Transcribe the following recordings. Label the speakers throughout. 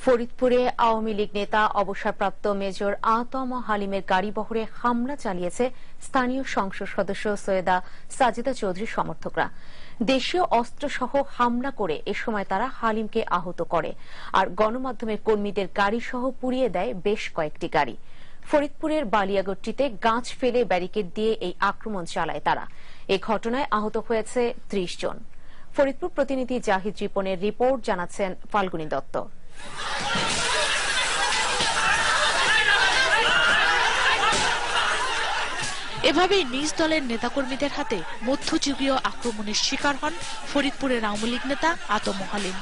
Speaker 1: ফরিদপুরে আওয়ামী লীগ নেতা অবসরপ্রাপ্ত মেজর আতম হালিমের গাড়িবহরে হামলা চালিয়েছে স্থানীয় সংসদ সদস্য সৈয়দা সাজিদা চৌধুরীর সমর্থকরা। দেশীয় অস্ত্রসহ হামলা করে এ সময় তারা হালিমকে আহত করে আর গণমাধ্যমের কর্মীদের গাড়িসহ পুড়িয়ে দেয় বেশ কয়েকটি গাড়ি। ফরিদপুরের বালিয়াগট্টিতে গাছ ফেলে ব্যারিকেড দিয়ে এই আক্রমণ চালায় তারা। এই ঘটনায় আহত হয়েছে ৩০ জন। ফরিদপুর প্রতিনিধি জাহিদ রিপনের রিপোর্ট, জানাচ্ছেন ফাল্গুনী দত্ত।
Speaker 2: এভাবেই নিজ দলের নেতাকর্মীদের হাতে মধ্যযুগীয় আক্রমণের শিকার হন ফরিদপুরের আওয়ামী লীগ নেতা আতম হালিম।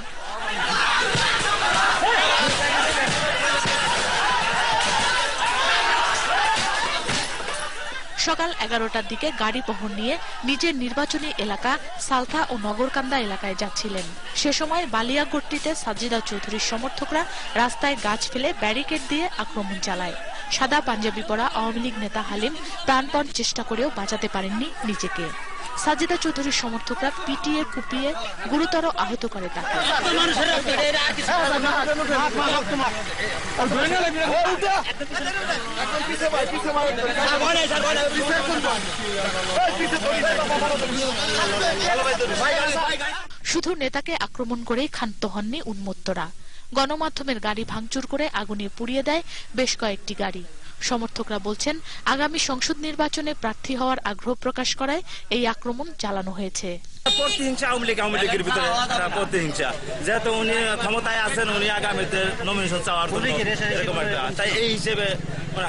Speaker 2: সকাল 11টার দিকে গাড়ি বহর নিয়ে নিজের নির্বাচনী এলাকা সালথা ও নগরকান্দা এলাকায় যাচ্ছিলেন। সে সময় বালিয়াগট্টিতে সাজিদা চৌধুরীর সমর্থকরা রাস্তায় গাছ ফেলে ব্যারিকেড দিয়ে আক্রমণ চালায়। সাদা পাঞ্জাবি পরা আওয়ামী লীগ নেতা হালিম প্রাণপণ চেষ্টা করেও বাঁচাতে পারেননি নিজেকে। সাজিদা চৌধুরীর সমর্থকরা পিটিয়ে কুপিয়ে গুরুতর আহত করে তাকে। শুধু নেতাকে আক্রমণ করেই ক্ষান্ত হননি উন্মত্তরা। গণমাধ্যমের গাড়ি ভাঙচুর করে আগুনে পুড়িয়ে দেয় বেশ কয়েকটি গাড়ি। সমর্থকরা বলছেন, আগামী সংসদ নির্বাচনে প্রার্থী হওয়ার আগ্রহ প্রকাশ করায় এই আক্রমণ চালানো হয়েছে।
Speaker 3: প্রতিহিংসা আওয়ামী লীগের ভিতরে প্রতিহিংসা, যেহেতু উনি ক্ষমতায় আছেন, উনি আগামীতে নমিনেশন চাওয়ার তাই এই হিসেবে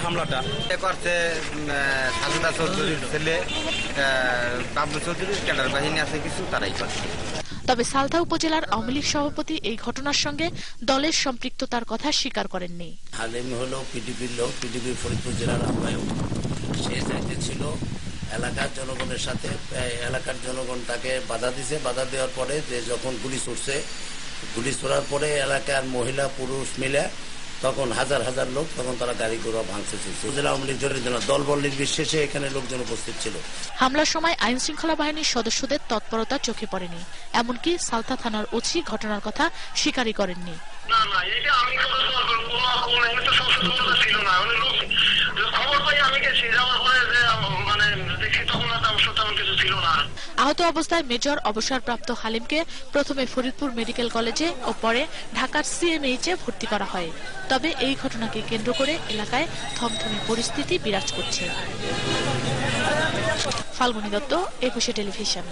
Speaker 3: হামলাটা
Speaker 4: করছে। সাজিদা চৌধুরীর ছেলে বাবলু চৌধুরীর ক্যাডার বাহিনী আছে কিছু, তারাই করছে।
Speaker 2: তবে সালথা উপজেলার আওয়ামী লীগ সভাপতি এই ঘটনার সঙ্গে দলের সম্পৃক্ততার কথা স্বীকার করেননি।
Speaker 5: হালিম হলো পিডিপির লোক, পিডিপি ফরিদপুর জেলার আহ্বায়ক। সে দায়িত্বে ছিল এলাকার জনগণের সাথে। এলাকার জনগণ তাকে বাধা দিছে। বাধা দেওয়ার পরে যে যখন গুলি ছুটছে, গুলি ছোড়ার পরে এলাকার মহিলা পুরুষ মিলে তখন হাজার হাজার লোক, তখন তারা গাড়ি ঘোড়া ভাঙছে। উপজেলা আওয়ামী লীগ জোরের জন্য দলবল নির্বিশেষে এখানে লোকজন উপস্থিত ছিল।
Speaker 2: হামলার সময় আইন শৃঙ্খলা বাহিনীর সদস্যদের তৎপরতা চোখে পড়েনি। এমনকি সালথা থানার ওসি ঘটনার কথা স্বীকারই করেননি। আহত অবস্থায় মেজর অবসরপ্রাপ্ত হালিমকে প্রথমে ফরিদপুর মেডিকেল কলেজে ও পরে ঢাকার সিএমএইচে ভর্তি করা হয়। তবে এই ঘটনাকে কেন্দ্র করে এলাকায় থমথমে পরিস্থিতি বিরাজ করছে। ফাল্গুনী দত্ত, 21 টেলিভিশন।